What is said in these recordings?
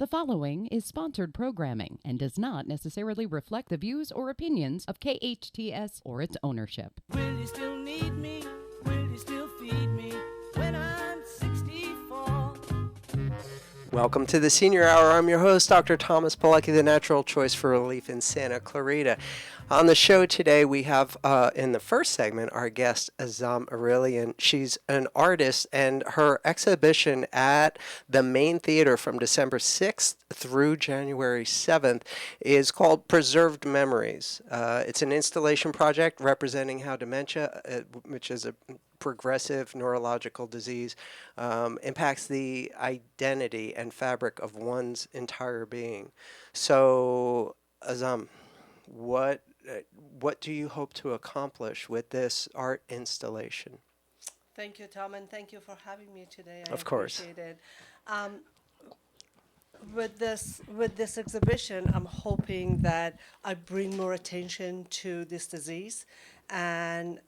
The following is sponsored programming and does not necessarily reflect the views or opinions of KHTS or its ownership. Will you still need me? Will you still feed me when I'm 64? Welcome to the Senior Hour. I'm your host, Dr. Thomas Polucki, the natural choice for relief in Santa Clarita. On the show today, we have, in the first segment, our guest, Aazam Irilian. She's an artist, and her exhibition at the Main Theater from December 6th through January 7th is called Preserved Memories. It's an installation project representing how dementia, which is a progressive neurological disease, impacts the identity and fabric of one's entire being. So, Aazam, what do you hope to accomplish with this art installation? Thank you, Tom, and thank you for having me today. Of course. Appreciate it. With this exhibition, I'm hoping that I bring more attention to this disease and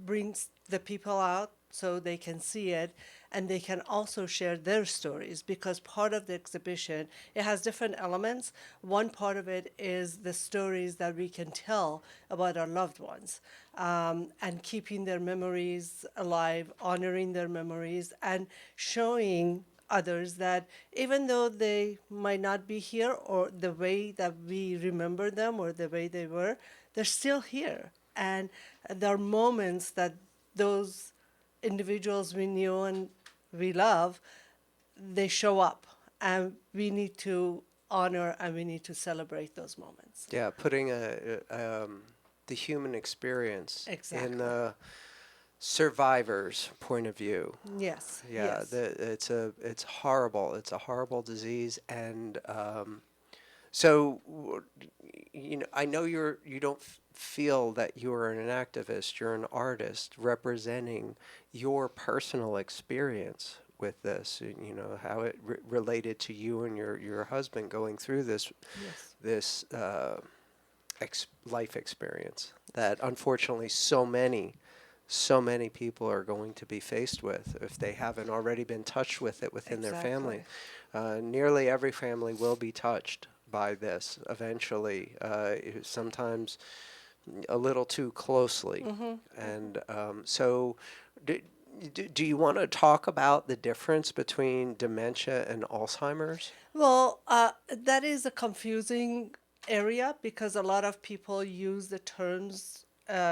brings the people out so they can see it, and they can also share their stories, because part of the exhibition, it has different elements. One part of it is the stories that we can tell about our loved ones, and keeping their memories alive, honoring their memories, and showing others that even though they might not be here or the way that we remember them or the way they were, they're still here. And there are moments that those individuals we knew and we love, they show up, and we need to honor and we need to celebrate those moments. Yeah, putting the human experience Exactly. in the survivor's point of view. Yes. Yeah, Yes. it's horrible. It's a horrible disease, and so I know you don't feel that you're an activist. You're an artist representing your personal experience with this. You know how it related to you and your husband going through this Yes. life experience that unfortunately so many people are going to be faced with if they haven't already been touched with it within their family. Nearly every family will be touched by this eventually, sometimes a little too closely. Mm-hmm. And so do you want to talk about the difference between dementia and Alzheimer's? Well, that is a confusing area because a lot of people use the terms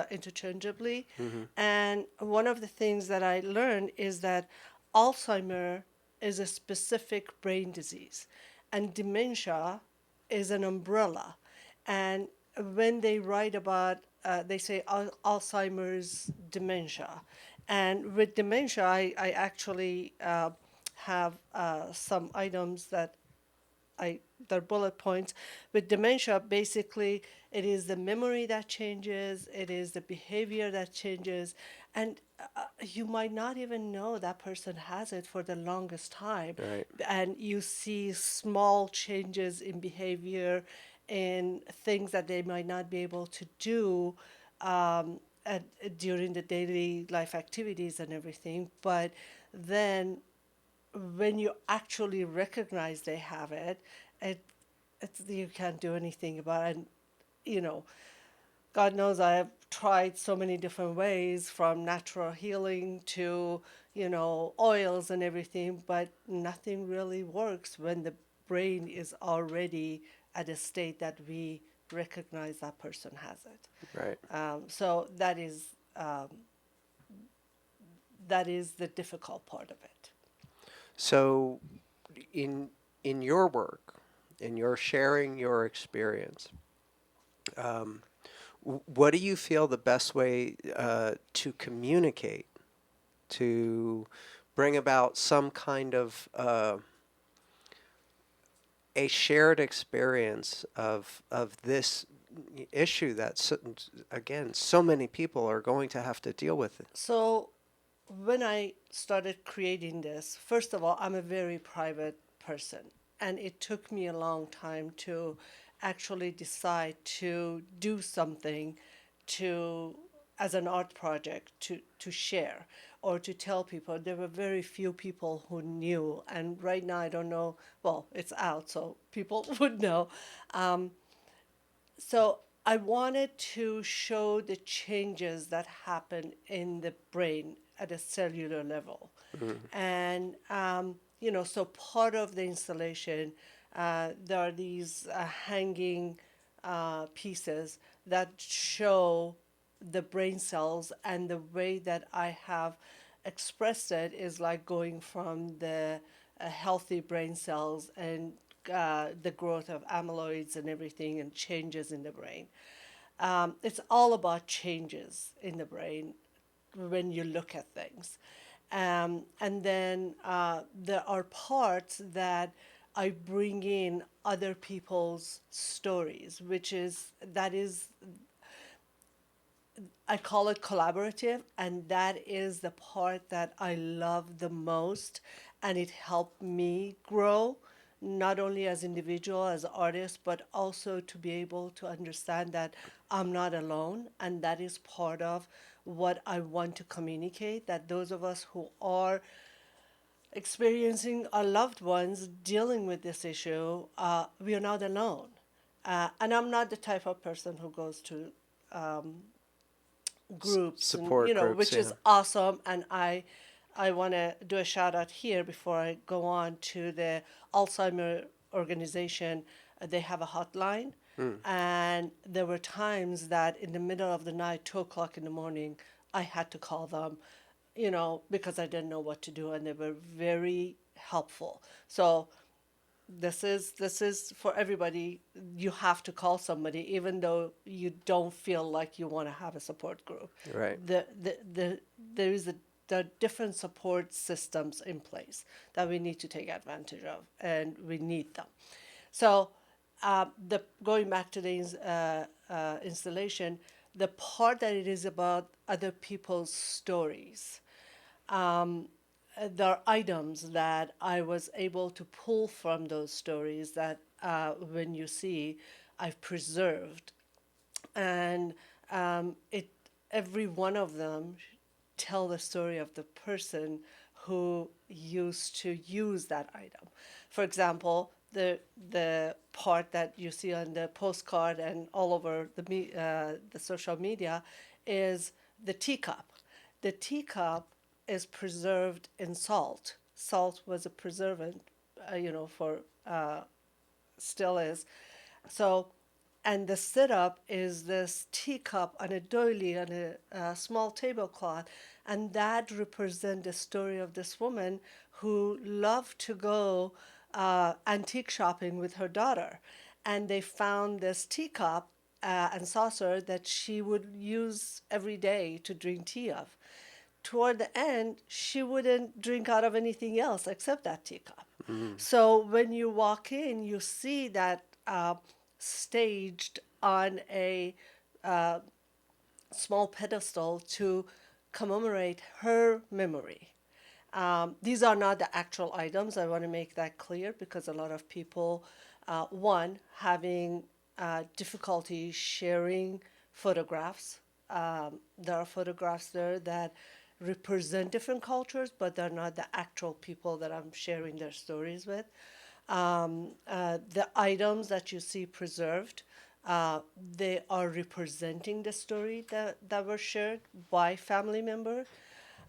interchangeably. Mm-hmm. And one of the things that I learned is that Alzheimer is a specific brain disease, and dementia is an umbrella. And when they write about, they say Alzheimer's dementia. And with dementia, I actually have some items that they're bullet points. With dementia, basically, it is the memory that changes, it is the behavior that changes, and you might not even know that person has it for the longest time. Right. And you see small changes in behavior, in things that they might not be able to do at, during the daily life activities and everything. But then when you actually recognize they have it, you can't do anything about it. And, you know, God knows I have tried so many different ways, from natural healing to, oils and everything, but nothing really works when the brain is already at a state that we recognize that person has it. Right. So that is the difficult part of it. So in your work, in your sharing your experience, what do you feel the best way to communicate, to bring about some kind of a shared experience of this issue that, again, so many people are going to have to deal with it? So when I started creating this, first of all, I'm a very private person, and it took me a long time to actually decide to do something to as an art project to share or to tell people. There were very few people who knew, and right now I don't know. Well, it's out, so people would know. So I wanted to show the changes that happen in the brain at a cellular level. And, so part of the installation, there are these hanging pieces that show the brain cells, and the way that I have expressed it is like going from the healthy brain cells and the growth of amyloids and everything and changes in the brain. It's all about changes in the brain when you look at things. And then there are parts that I bring in other people's stories, that is, I call it collaborative, and that is the part that I love the most, and it helped me grow, not only as individual, as artist, but also to be able to understand that I'm not alone, and that is part of what I want to communicate, that those of us who are experiencing our loved ones dealing with this issue, we are not alone. And I'm not the type of person who goes to groups, support and, groups, which yeah. is awesome. And I want to do a shout out here before I go on to the Alzheimer organization. They have a hotline, and there were times that in the middle of the night, 2 o'clock in the morning, I had to call them, because I didn't know what to do, and they were very helpful. So this is for everybody. You have to call somebody, even though you don't feel like you want to have a support group. Right. There are different support systems in place that we need to take advantage of, and we need them. So, going back to the installation, the part that it is about other people's stories. There are items that I was able to pull from those stories that, when you see, I've preserved, and every one of them tell the story of the person who used to use that item. For example, the part that you see on the postcard and all over the social media is the teacup. The teacup is preserved in salt. Salt was a preservant, for still is. So, and the sit-up is this teacup on a doily on a small tablecloth, and that represents the story of this woman who loved to go antique shopping with her daughter, and they found this teacup and saucer that she would use every day to drink tea of. Toward the end, she wouldn't drink out of anything else except that teacup. So when you walk in, you see that staged on a small pedestal to commemorate her memory. These are not the actual items. I want to make that clear, because a lot of people, one, having difficulty sharing photographs. There are photographs there that represent different cultures, but they're not the actual people that I'm sharing their stories with. The items that you see preserved, they are representing the story that were shared by family member.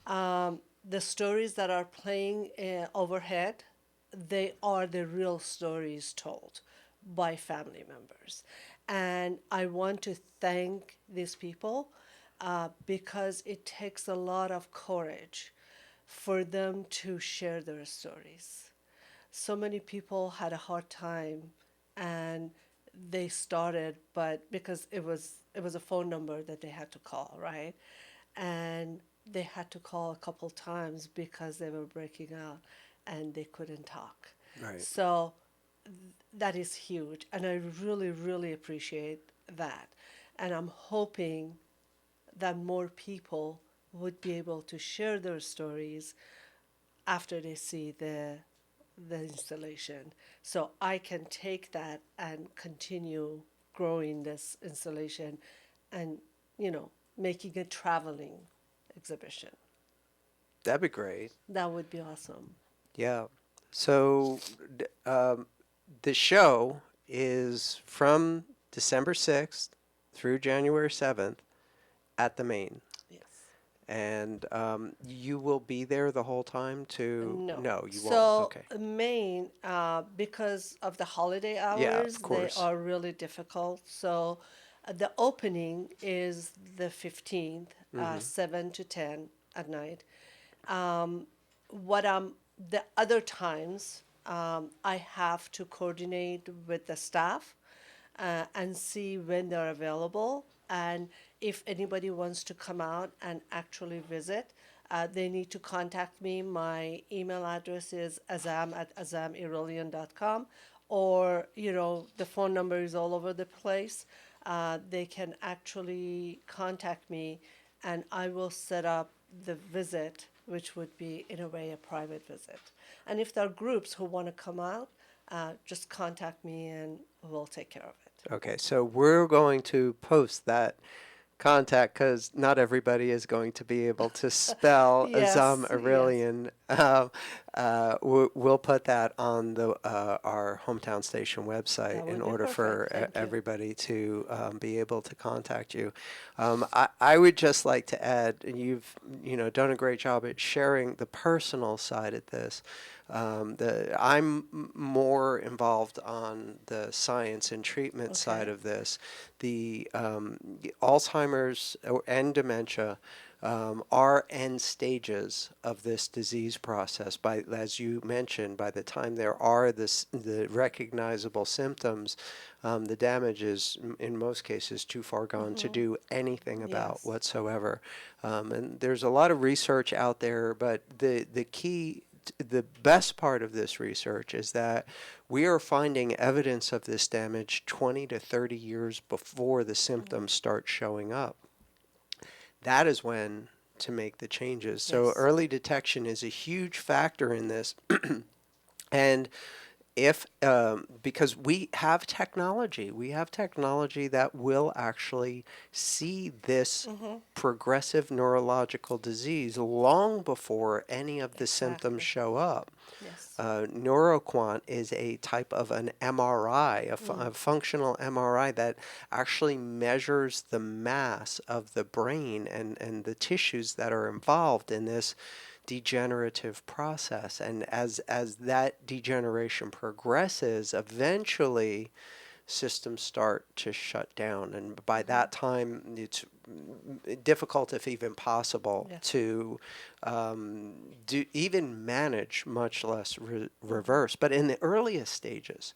The stories that are playing overhead, they are the real stories told by family members. And I want to thank these people because it takes a lot of courage for them to share their stories. So many people had a hard time, and they started, but because it was a phone number that they had to call, right? And they had to call a couple times because they were breaking out and they couldn't talk. Right. So that is huge, and I really, really appreciate that. And I'm hoping that more people would be able to share their stories after they see the installation, so I can take that and continue growing this installation, and making a traveling exhibition. That'd be great. That would be awesome. Yeah. So the show is from December 6th through January 7th at the Main. Yes. And you will be there the whole time to... No, you won't. So Okay. Maine, because of the holiday Yeah, of hours, they course. are really difficult. So the opening is the 15th, 7 to 10 at night. The other times, I have to coordinate with the staff and see when they're available. And if anybody wants to come out and actually visit, they need to contact me. My email address is azam@azamirilian.com, or, the phone number is all over the place. They can actually contact me, and I will set up the visit, which would be, in a way, a private visit. And if there are groups who want to come out, just contact me and we'll take care of it. Okay, so we're going to post that contact because not everybody is going to be able to spell Yes, Aazam yes. Irilian. We'll put that on our hometown station website That would in be order for perfect. Thank you. everybody to be able to contact you. I would just like to add, you've done a great job at sharing the personal side of this. I'm more involved on the science and treatment side of this. The Alzheimer's and dementia are end stages of this disease process. As you mentioned, by the time there are the recognizable symptoms, the damage is, in most cases, too far gone to do anything about Yes. whatsoever. And there's a lot of research out there, but the best part of this research is that we are finding evidence of this damage 20 to 30 years before the symptoms start showing up. That is when to make the changes. So Yes. early detection is a huge factor in this. And because we have technology that will actually see this progressive neurological disease long before any of the symptoms show up. Yes. NeuroQuant is a type of an MRI, a functional MRI that actually measures the mass of the brain and the tissues that are involved in this degenerative process. And as that degeneration progresses, eventually systems start to shut down. And by that time, it's difficult, if even possible, to even manage, much less reverse. But in the earliest stages,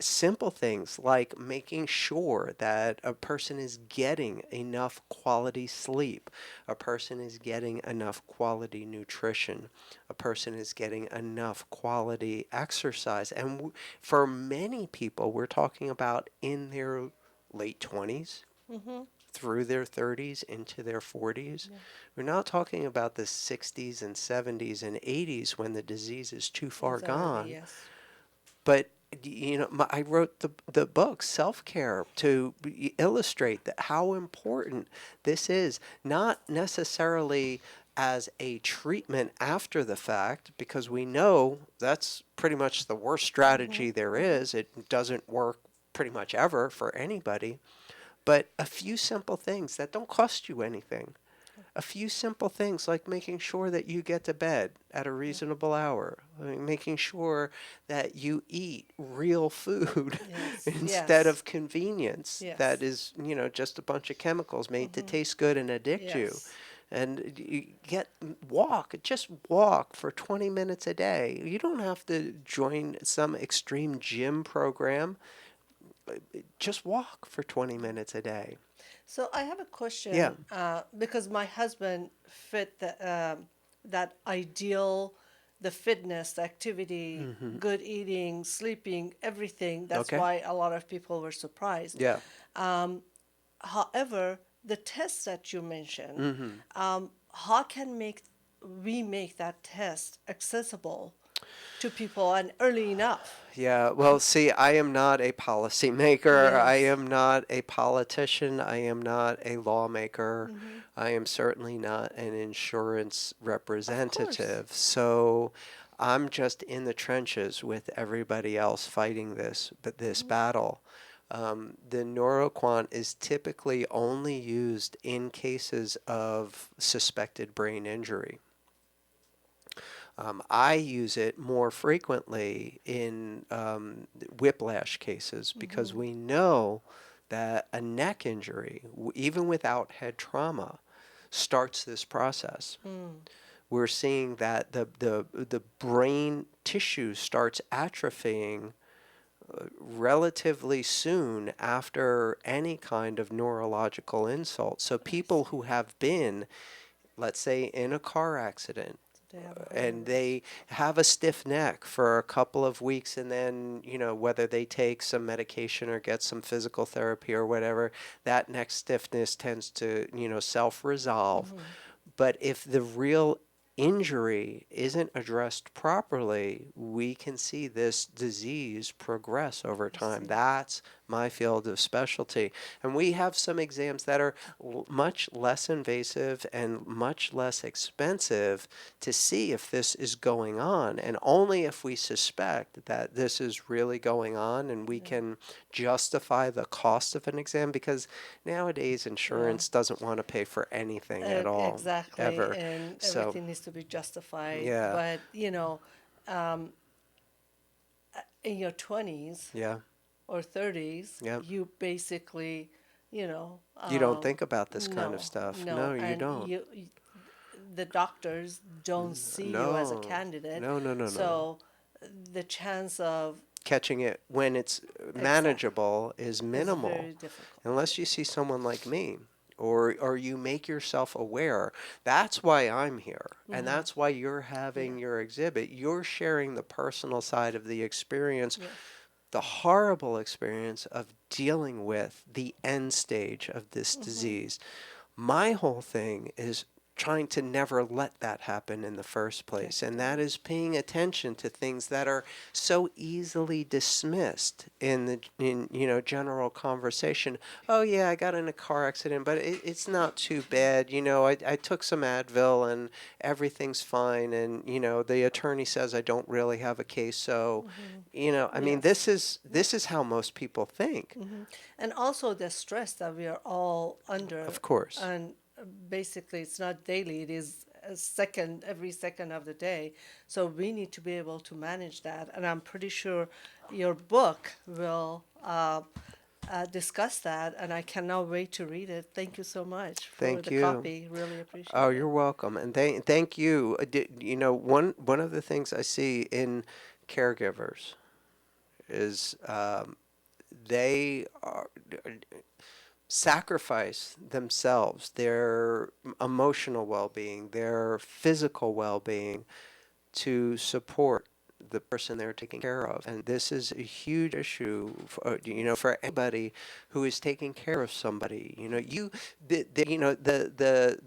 simple things like making sure that a person is getting enough quality sleep, a person is getting enough quality nutrition, a person is getting enough quality exercise. And for many people, we're talking about in their late 20s, through their 30s, into their 40s. We're not talking about the 60s and 70s and 80s when the disease is too far It's already, gone. yes. But I wrote the book Self-Care to illustrate how important this is, not necessarily as a treatment after the fact, because we know that's pretty much the worst strategy there is. It doesn't work pretty much ever for anybody. But a few simple things that don't cost you anything. A few simple things like making sure that you get to bed at a reasonable hour, making sure that you eat real food instead of convenience that is, just a bunch of chemicals made to taste good and addict you. And you just walk for 20 minutes a day. You don't have to join some extreme gym program. Just walk for 20 minutes a day. So I have a question. Yeah. Because my husband fit that ideal, the fitness, the activity, good eating, sleeping, everything. That's why a lot of people were surprised. Yeah. However, the tests that you mentioned, how can we make that test accessible to people and early enough. Yeah, well, see, I am not a policymaker. I Yes. am not a politician. I am not a lawmaker. Mm-hmm. I am certainly not an insurance Of course. representative. So I'm just in the trenches with everybody else fighting this battle. The neuroquant is typically only used in cases of suspected brain injury. I use it more frequently in whiplash cases because we know that a neck injury, even without head trauma, starts this process. We're seeing that the brain tissue starts atrophying relatively soon after any kind of neurological insult. So people who have been, let's say, in a car accident, They have a and whole- they have a stiff neck for a couple of weeks, and then, whether they take some medication or get some physical therapy or whatever, that neck stiffness tends to, self-resolve. But if the real injury isn't addressed properly, we can see this disease progress over time. That's my field of specialty. And we have some exams that are much less invasive and much less expensive to see if this is going on. And only if we suspect that this is really going on and we can justify the cost of an exam, because nowadays insurance doesn't want to pay for anything at all. Exactly, Ever. and So, everything needs to be justified. Yeah. But in your 20s yeah. or 30s, Yep. you basically, You don't think about this kind no, of stuff. no, No, you and don't. the doctors don't see you as a No. candidate. No, no, no, no. So the chance of Catching it when it's manageable is minimal. very difficult. Unless you see someone like me, or you make yourself aware. That's why I'm here, and that's why you're having your exhibit. You're sharing the personal side of the experience, the horrible experience of dealing with the end stage of this disease. My whole thing is trying to never let that happen in the first place, and that is paying attention to things that are so easily dismissed in general conversation. Oh yeah, I got in a car accident, but it's not too bad. I took some Advil and everything's fine, and the attorney says I don't really have a case. So I mean, this is how most people think. And also the stress that we are all under. Of course. And basically, it's not daily, it is every second of the day. So we need to be able to manage that. And I'm pretty sure your book will discuss that. And I cannot wait to read it. Thank you so much for Thank the you. copy. Really appreciate Oh, it. you're welcome, and thank you. One of the things I see in caregivers is they sacrifice themselves, their emotional well-being, their physical well-being, to support the person they're taking care of. And this is a huge issue for anybody who is taking care of somebody. The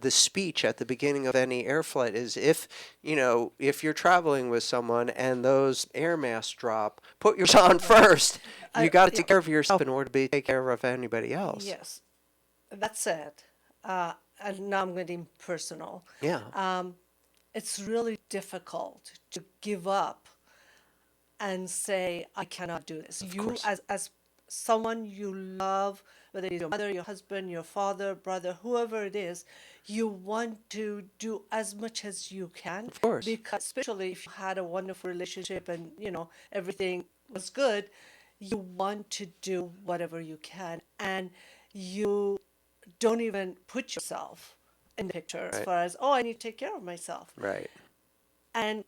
speech at the beginning of any air flight is, if you're traveling with someone and those air masks drop, put yours on first. You got to take care of yourself in order to take care of anybody else. Yes, that's it. And now I'm getting personal. Yeah. It's really difficult to give up and say, I cannot do this. You, course. as someone you love, whether it's your mother, your husband, your father, brother, whoever it is, you want to do as much as you can. Of course. Because especially if you had a wonderful relationship and, everything was good, you want to do whatever you can. And you don't even put yourself in the picture as Right. far as, oh, I need to take care of myself. Right. And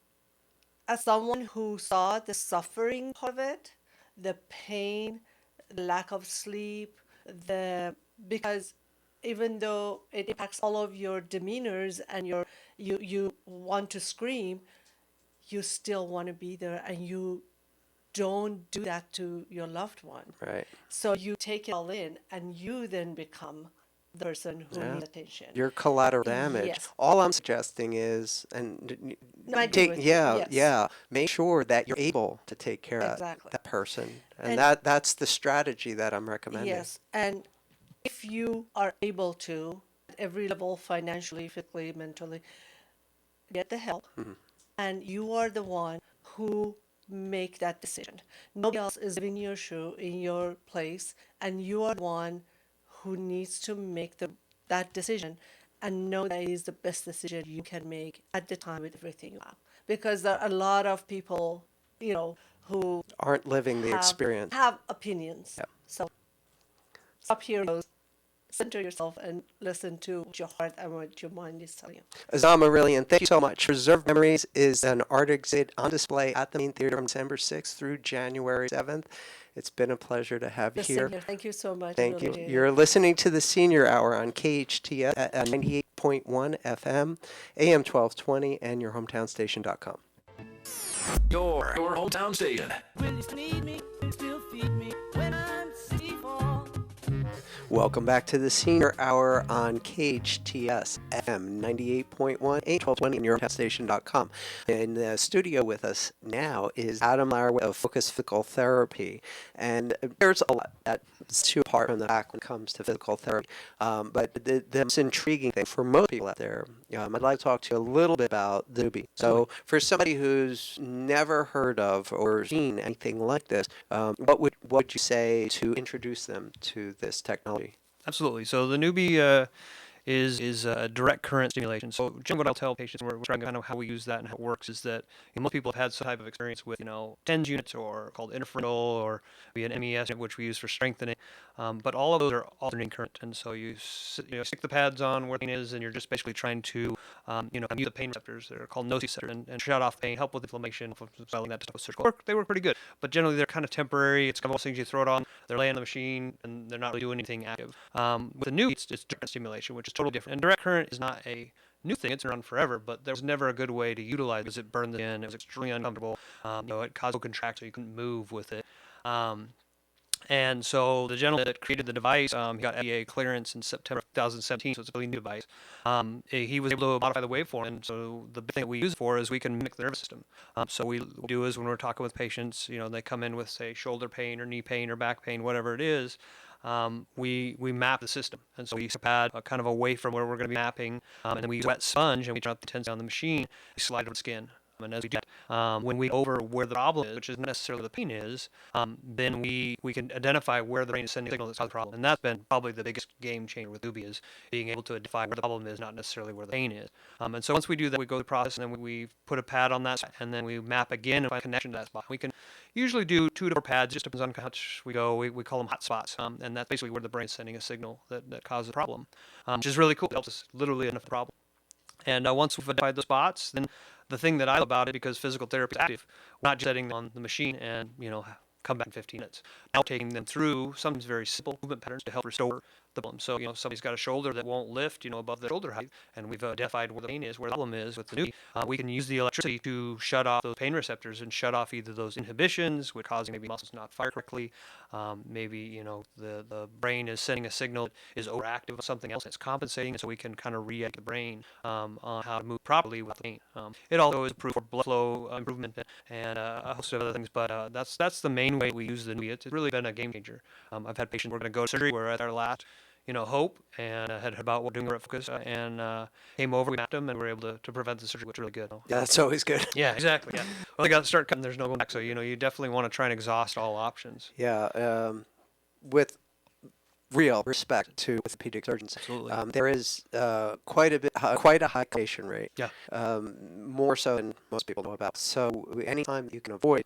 as someone who saw the suffering part of it, the pain, the lack of sleep, because even though it impacts all of your demeanors and you want to scream, you still want to be there, and you don't do that to your loved one. Right. So you take it all in, and you then become the person who Yeah. needs attention. Your collateral damage. Yes. All I'm suggesting is, and No, I agree with you, yes. make sure that you're able to take care of Exactly. that person, and And- that's the strategy that I'm recommending. Yes, and if you are able to, at every level, financially, physically, mentally, get the help, and you are the one who make that decision. Nobody else is in your shoe, in your place, and you are the one who needs to make that decision and know that it is the best decision you can make at the time with everything you have. Because there are a lot of people, who Aren't living the experience. have opinions. Yeah. So stop here, center yourself, and listen to what your heart and what your mind is telling you. Aazam Irilian, thank you so much. Preserved Memories is an art exhibit on display at the Main Theater from December 6th through January 7th. It's been a pleasure to have you Listen here. here. Thank you so much. Thank you. Really appreciate You're it. listening to the Senior Hour on KHTS at 98.1 FM, AM 1220, and yourhometownstation.com. Your hometown station. Will you still need me? Will you still feed me when I'm 64? Welcome back to the Senior Hour on KHTS FM 98.1, 1220, and yourhometownstation.com. In the studio with us now is Adam Laraway of Focus Physical Therapy. And there's a lot that's too apart from the back when it comes to physical therapy. But the most intriguing thing for most people out there, I'd like to talk to you a little bit about the NEUBIE. So for somebody who's never heard of or seen anything like this, what would you say to introduce them to this technology? Absolutely. So the NEUBIE is direct current stimulation. So generally what I'll tell patients, we're trying kind of how we use that and how it works, is that most people have had some type of experience with, TENS units, or called interferential, or be an MES unit, which we use for strengthening. But all of those are alternating current. And so you stick the pads on where the pain is, and you're just basically trying to, mute the pain receptors. They're called nociceptors, and shut off pain, help with inflammation, swelling, that type of surgical work. They work pretty good. But generally they're kind of temporary. It's kind of those things you throw it on, they're laying on the machine, and they're not really doing anything active. With the NEUBIE, it's direct stimulation, which is totally different. And direct current is not a new thing. It's been around forever, but there was never a good way to utilize it because it burned the skin. It was extremely uncomfortable. It caused contract, so you couldn't move with it. And so the gentleman that created the device, he got FDA clearance in September 2017, so it's a really new device. He was able to modify the waveform, and so the big thing that we use it for is we can mimic the nervous system. So what we do is when we're talking with patients, they come in with, say, shoulder pain or knee pain or back pain, whatever it is, we map the system. And so we use a pad kind of away from where we're going to be mapping, and then we use a wet sponge, and we turn up the intensity on the machine, we slide it over the skin. And as we do that, when we over where the problem is, which is not necessarily the pain is, then we can identify where the brain is sending a signal that's causing the problem. And that's been probably the biggest game changer with NEUBIE, is being able to identify where the problem is, not necessarily where the pain is. And so once we do that, we go through the process, and then we put a pad on that spot, and then we map again and find a connection to that spot. We can usually do 2 to 4 pads, just depends on how much we go. We call them hot spots, and that's basically where the brain is sending a signal that causes the problem, which is really cool. It helps us literally identify the problem. And once we've identified the spots, then the thing that I love about it, because physical therapy is active, we're not just setting them on the machine and, come back in 15 minutes. Now taking them through sometimes very simple movement patterns to help restore the problem. So, somebody's got a shoulder that won't lift, above the shoulder height, and we've identified where the pain is, where the problem is with the NEUBIE. We can use the electricity to shut off those pain receptors and shut off either those inhibitions, which causing maybe muscles not fire correctly. Maybe, the brain is sending a signal that is overactive on something else. It's compensating, so we can kind of re-educate the brain on how to move properly without the pain. It also is approved for blood flow improvement and a host of other things, but that's the main way we use the NEUBIE. It's really been a game changer. I've had patients who are going to go to surgery. We're at our last hope, and had about what we're doing at Focus, and came over, we mapped them, and we were able to prevent the surgery, which is really good. Yeah, that's always good. Yeah, exactly. Yeah. Well, they got to start cutting, there's no going back, so, you definitely want to try and exhaust all options. Yeah, with real respect to orthopedic surgeons, Absolutely. there is quite a high patient rate. Yeah. More so than most people know about. So anytime you can avoid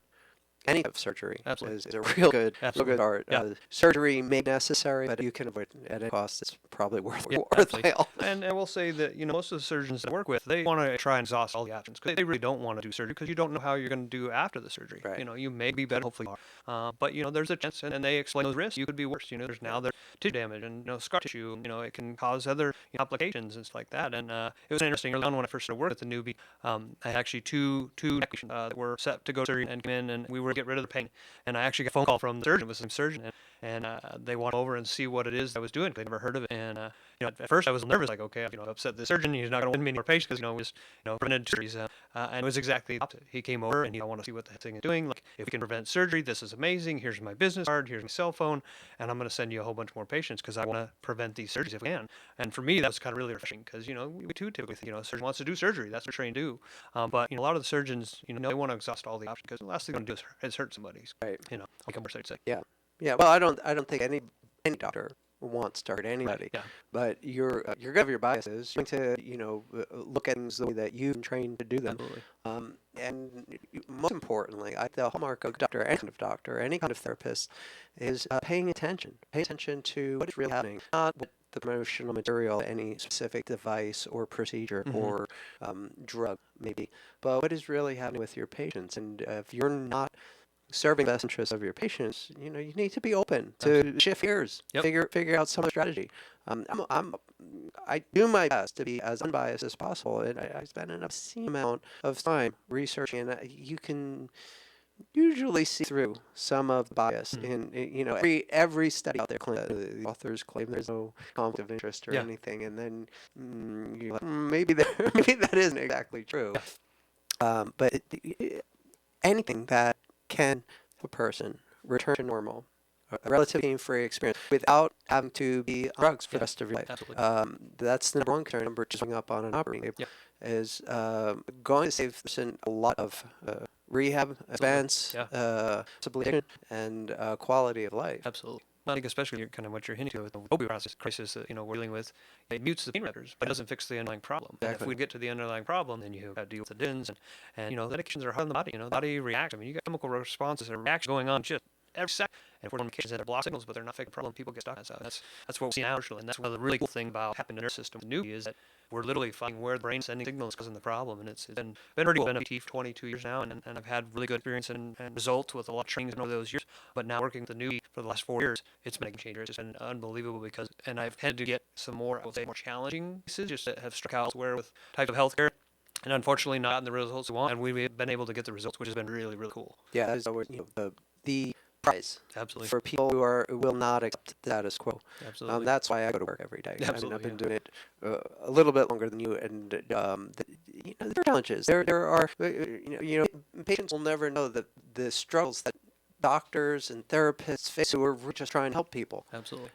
any type of surgery Absolutely. is a real good Absolutely. start. Yeah. Surgery may be necessary, but if you can avoid it at any cost, it's probably worthwhile. Absolutely. And I will say that, most of the surgeons that I work with, they want to try and exhaust all the options, because they really don't want to do surgery, because you don't know how you're going to do after the surgery. Right. You may be better, hopefully you are. But, there's a chance, and they explain those risks. You could be worse. There's now there's tissue damage and, scar tissue. It can cause other complications and stuff like that. And it was interesting. Early on when I first started working at the NEUBIE, I had actually two neck patients that were set to go to surgery and came in, and we were to get rid of the pain. And I actually got a phone call from the surgeon, it was the same surgeon, and they wanted over and see what it is I was doing. They'd never heard of it. And at first I was nervous, like, okay, I've upset the surgeon. He's not going to win me any more patients because it was prevented surgeries. And it was exactly the opposite. He came over and I want to see what the thing is doing. Like, if we can prevent surgery, this is amazing. Here's my business card. Here's my cell phone, and I'm going to send you a whole bunch more patients because I want to prevent these surgeries if we can. And for me, that was kind of really refreshing because we too typically think a surgeon wants to do surgery. That's what they're trained to do. But a lot of the surgeons they want to exhaust all the options because the last thing they're going to do is hurt somebody. Right. Like I'm say. Yeah. Yeah. Well, I don't think any doctor wants to hurt anybody. Yeah. But you're going to have your biases. You're going to look at things the way that you've been trained to do them. Absolutely. And most importantly, the hallmark of any kind of therapist, is paying attention. Pay attention to what is really happening, not what the promotional material, any specific device or procedure or drug maybe, but what is really happening with your patients. And if you're not serving the best interests of your patients, you need to be open to shift gears, figure out some strategy. I do my best to be as unbiased as possible, and I spend an obscene amount of time researching, and you can usually see through some of the bias in every study out there. The authors claim there's no conflict of interest or anything, and then you're like, maybe that isn't exactly true. But anything that can help a person return to normal, a relatively pain-free experience without having to be on drugs for the rest of your life. Absolutely. That's the number one concern. Number just going up on an operating table is going to save the person a lot of rehab expense, stabilization, and quality of life. Absolutely. I think especially kind of what you're hinting to with the opioid crisis that we're dealing with, it mutes the pain receptors, but it doesn't fix the underlying problem. Exactly. And if we get to the underlying problem, then you have to deal with the DINs and medications are hard on the body. The body reacts. I mean, you got chemical responses and reactions going on just every second. And if we're on medications that are block signals, but they're not fixing the problem, people get stuck. So that's what we see now, and that's one of the really cool thing about happening in the nervous system with NEUBIE is that we're literally finding where the brain's sending signals causing the problem. And it's been pretty cool. I've been a PT for 22 years now, and I've had really good experience and results with a lot of trainings over those years. But now working with the NEUBIE for the last 4 years, it's been a game changer. It's just been unbelievable and I've had to get some more, I would say, more challenging cases just that have struck out elsewhere with types of healthcare. And unfortunately, not gotten the results we want, and we've been able to get the results, which has been really, really cool. Yeah, that is the prize. Absolutely. For people who will not accept the status quo. Absolutely. That's why I go to work every day. Absolutely. I've been doing it a little bit longer than you, and there are challenges. There are patients will never know the struggles that doctors and therapists face who are just trying to help people. Absolutely.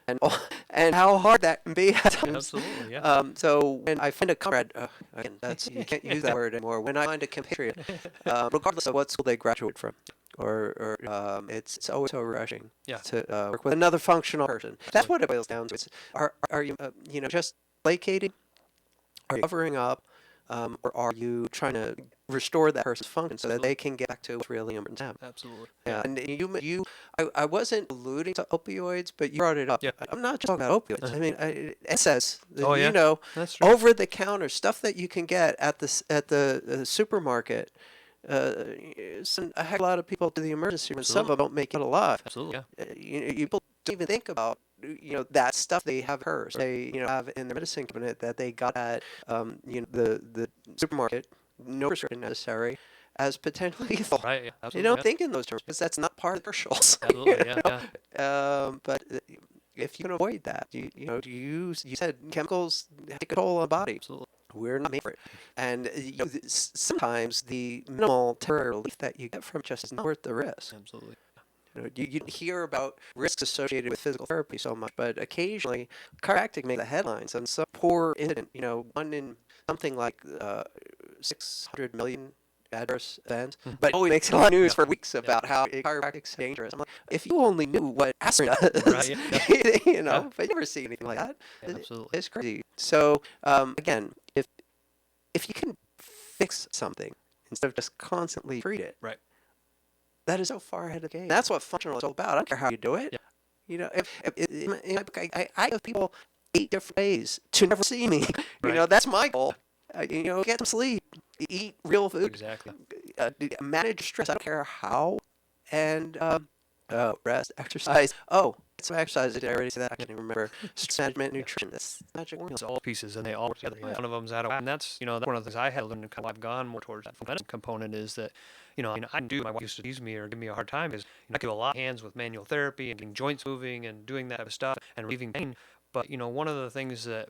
And how hard that can be at times. Absolutely, yeah. So when I find a comrade, again, you can't use that word anymore. When I find a compatriot, regardless of what school they graduate from, or it's always so refreshing to work with another functional person. That's what it boils down to. Are you just placating? Are you covering up? Or are you trying to restore that person's function so that they can get back to what's really important to them? Absolutely. Yeah, and I wasn't alluding to opioids, but you brought it up. Yeah. I'm not just talking about opioids. I mean, it says, That's true. over-the-counter stuff that you can get at the supermarket. A heck of a lot of people to the emergency room, and some of them don't make it alive. Absolutely, yeah. People don't even think about that stuff they have they have in their medicine cabinet that they got at the supermarket, no prescription necessary, as potentially lethal. Right, yeah, absolutely. You don't think in those terms because that's not part of the commercials. Absolutely, yeah. But if you can avoid that, you said chemicals take a toll on the body. Absolutely. We're not made for it. And sometimes the minimal temporary relief that you get from it just is not worth the risk. Absolutely. You hear about risks associated with physical therapy so much, but occasionally chiropractic makes the headlines on some poor incident, one in something like 600 million adverse events, but always makes a lot of news for weeks about how chiropractic's dangerous. I'm like, if you only knew what aspirin does, right, but you never see anything like that. Yeah, absolutely. It's crazy. So, again, if you can fix something instead of just constantly treat it, right, that is so far ahead of the game. That's what functional is all about. I don't care how you do it. Yeah. In my book, I give people 8 different ways to never see me. Right. That's my goal. Get some sleep, eat real food, exactly, manage stress. I don't care how, and rest, exercise. Oh, it's exercise. Did I already say that? I can't even remember. Stress management, nutrition. That's magic formula. It's all pieces, and they all work together. One of them's out of whack, and that's that's one of the things I had to learn. And I've gone more towards that fundamental component is that I do. My wife used to tease me or give me a hard time because I do a lot of hands with manual therapy and getting joints moving and doing that type of stuff and relieving pain. But one of the things that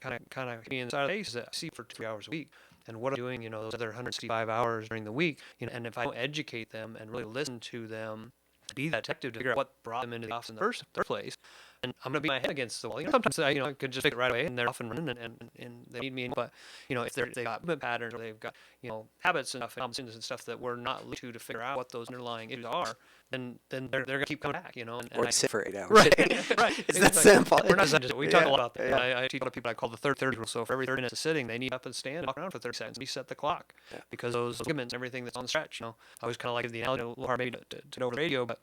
kind of hit me inside of the face is that I see for 3 hours a week. And what I'm doing, those other 165 hours during the week, and if I don't educate them and really listen to them, be that detective to figure out what brought them into the office in the first place, and I'm going to beat my head against the wall. Sometimes I could just figure it right away, and they're off and running, and they need me. But if they've got movement patterns or they've got habits and stuff, and stuff that we're not linked to figure out what those underlying issues are, then they're going to keep coming back. Or sit for 8 hours. Right, right. It's that simple. We're not just, we talk a lot about that. Yeah. I teach a lot of people I call the third rule. So for every 30 minutes of sitting, they need up and stand and walk around for 30 seconds. Reset the clock because those ligaments and everything that's on the stretch. I always kind of like the analogy, a little hard maybe to over the radio, but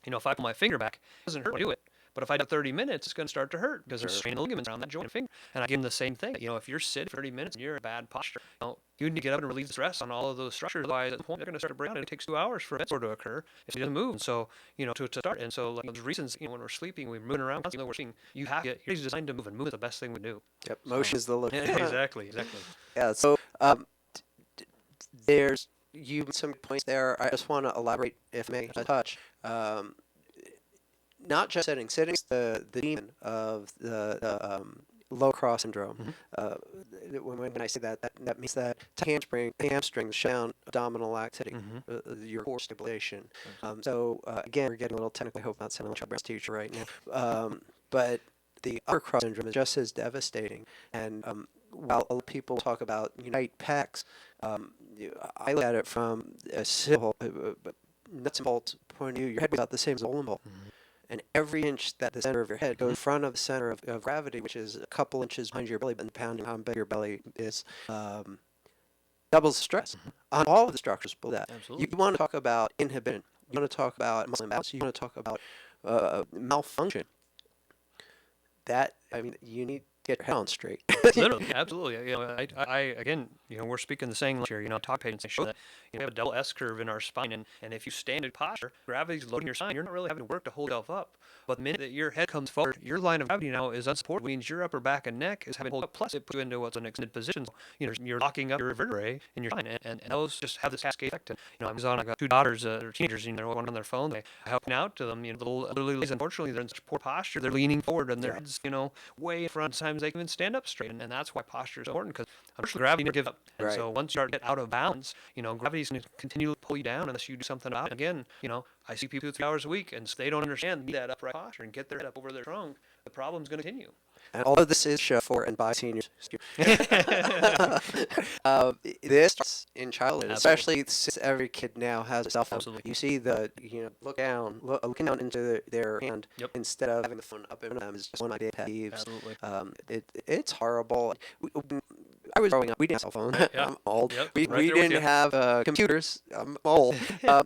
if I pull my finger back, it doesn't hurt when I do it. But if I do 30 minutes, it's going to start to hurt because there's straining the ligaments around that joint and finger. And I give them the same thing. If you're sitting for 30 minutes and you're in bad posture, you need to get up and relieve the stress on all of those structures. Otherwise, at the point they're going to start to break down. And it takes 2 hours for a bed sore to occur if it doesn't move. And so, to start. And so, those reasons, when we're sleeping, we're moving around, we're sleeping, you have to get, you're designed to move, and move is the best thing we do. Yep, motion is the look. Exactly. Yeah, so there's some points there. I just want to elaborate, if I may, a touch. Not just sitting. Sitting's the demon of the low cross syndrome. When I say that means that hamstrings shut down abdominal activity, your core stabilization. So again, we're getting a little technical. I hope I'm not sounding like a breast teacher right now. But the upper cross syndrome is just as devastating. And while a lot of people talk about unite pecs, I look at it from a simple nuts and bolts point of view. Your head is about the same as a bowling ball. And every inch that the center of your head goes in front of the center of gravity, which is a couple inches behind your belly, but pounding how big your belly is, doubles the stress on all of the structures below that. Absolutely. You want to talk about inhibition. You want to talk about muscle imbalance. You want to talk about malfunction. You need to get your head on straight. Literally, absolutely. I again, we're speaking the same here. Talk patients show that we have a double S curve in our spine, and if you stand in posture, gravity's loading your spine. You're not really having to work to hold yourself up. But the minute that your head comes forward, your line of gravity now is unsupported, which means your upper back and neck is having to hold up. Plus, it puts you into what's an extended position. So, you're locking up your vertebrae in your spine, and those just have this cascade effect. And I've got 2 daughters, they're teenagers. They're one on their phone. I help out to them. The little elderly ladies, unfortunately, they're in such poor posture. They're leaning forward, and their heads, way in front. Sometimes they can even stand up straight, and that's why posture is important, because unfortunately gravity never gives up. And so once you start to get out of balance, gravity's going to continue to pull you down unless you do something about it. Again, I see people 2 or 3 hours a week, and they don't understand that upright posture and get their head up over their trunk. The problem's going to continue. And all of this is show for and by seniors. This starts in childhood, especially since every kid now has a cell phone. Absolutely. You see looking down into their hand instead of having the phone up in front of them is just one of my pet peeves. Absolutely. It's horrible. I was growing up. We didn't have cell phone. I'm old. We didn't have computers. I'm old.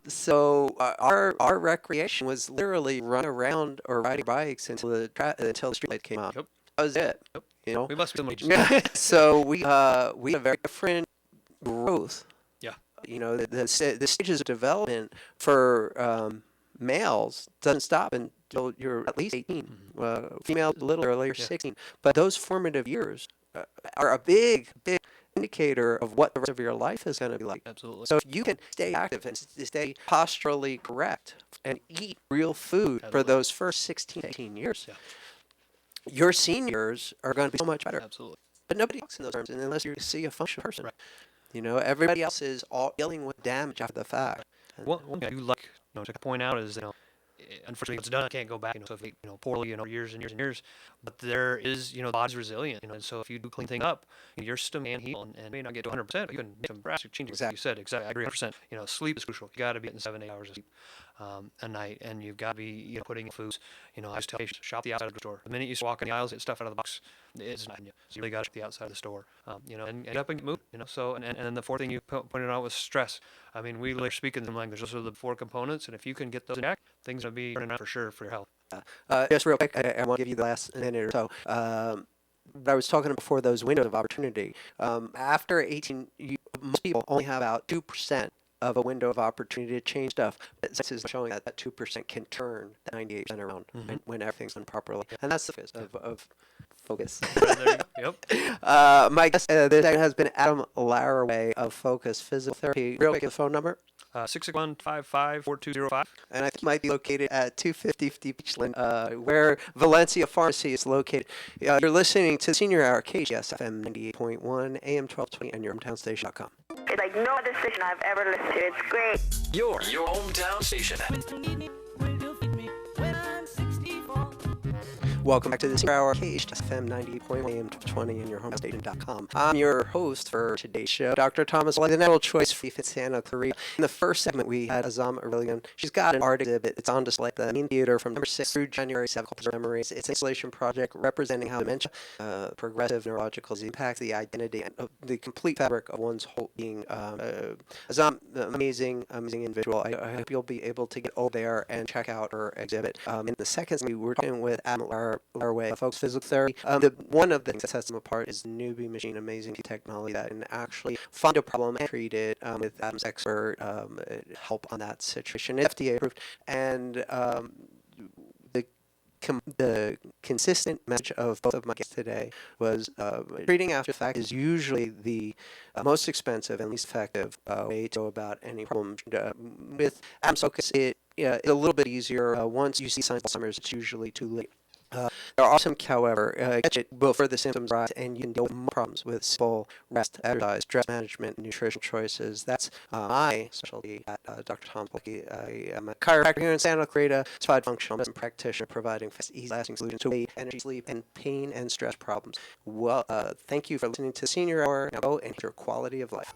So our recreation was literally run around or riding bikes until the streetlight came out. That was it. We must be some ages. Yeah. So we had a very different growth. Yeah. The stages of development for males doesn't stop until you're at least 18. Females a little earlier, 16. But those formative years are a big indicator of what the rest of your life is going to be like. Absolutely. So if you can stay active and stay posturally correct and eat real food for those first 16 to 18 years, your seniors are going to be so much better. Absolutely. But nobody talks in those terms unless you see a functional person. Right. Everybody else is all dealing with damage after the fact. One thing I do like to point out is unfortunately it's done. I can't go back. So if you poorly years and years and years, but there is the body's resilient. And so if you do clean things up, your system can heal and may not get to 100%, but you can make some drastic changes. Exactly. You said exactly. I agree 100%. Sleep is crucial. You got to be getting 7 to 8 hours of sleep a night, and you've got to be putting in foods. I always tell patients, shop the outside of the store. The minute you walk in the aisles, get stuff out of the box, it's not in you. So you really got to shop the outside of the store. And get up and get moving. So and then the fourth thing you pointed out was stress. We literally speak in the language. Those are the 4 components, and if you can get those in check, things will be turning around for sure for your health. Just real quick, I want to give you the last minute or so. But I was talking before those windows of opportunity. After 18, most people only have about 2% of a window of opportunity to change stuff. But science is showing that 2% can turn that 98% around when everything's done properly. And that's the focus of focus. Yep. My guest this segment has been Adam Laraway of Focus Physical Therapy. Real quick, the phone number? 661-55-4205. And I think it might be located at 250 Beachland, where Valencia Pharmacy is located. You're listening to Senior Hour, KHTS FM 98.1, AM 1220, and your hometownstation.com. It's like no other station I've ever listened to. It's great. Your hometown station. Will you need me? Will you feed me when I'm 64? Welcome back to the Senior Hour, KHTS FM 98.1, AM 1220, and your hometownstation.com. I'm your host for today's show, Dr. Thomas Polucki, the natural choice for in Santa Clarita. In the first segment, we had Aazam Irilian. She's got an art exhibit. It's on display at the Main Theater from December 6th through January 7th. Memories. It's an installation project representing how dementia, progressive neurological disease impacts the identity and the complete fabric of one's whole being. Aazam, amazing individual. I hope you'll be able to get over there and check out her exhibit. In the second segment, we were talking with Adam Laraway, folks, physical therapy. One of the things that sets them apart is the NEUBIE machine, amazing technology that can actually find a problem and treat it with Adam's expert help on that situation. It's FDA approved, and the consistent message of both of my guests today was treating after the fact is usually the most expensive and least effective way to go about any problem. With Adam's focus, it's a little bit easier. Once you see signs of Alzheimer's, it's usually too late. There are some, however, catch it before the symptoms rise, and you can deal with more problems with simple rest, exercise, stress management, nutritional choices. That's my specialty at Dr. Thomas Polucki. I am a chiropractor here in Santa Clarita, certified functional medicine practitioner, providing fast, easy, lasting solutions to weight, energy, sleep, and pain and stress problems. Well, thank you for listening to Senior Hour. Now go and your quality of life.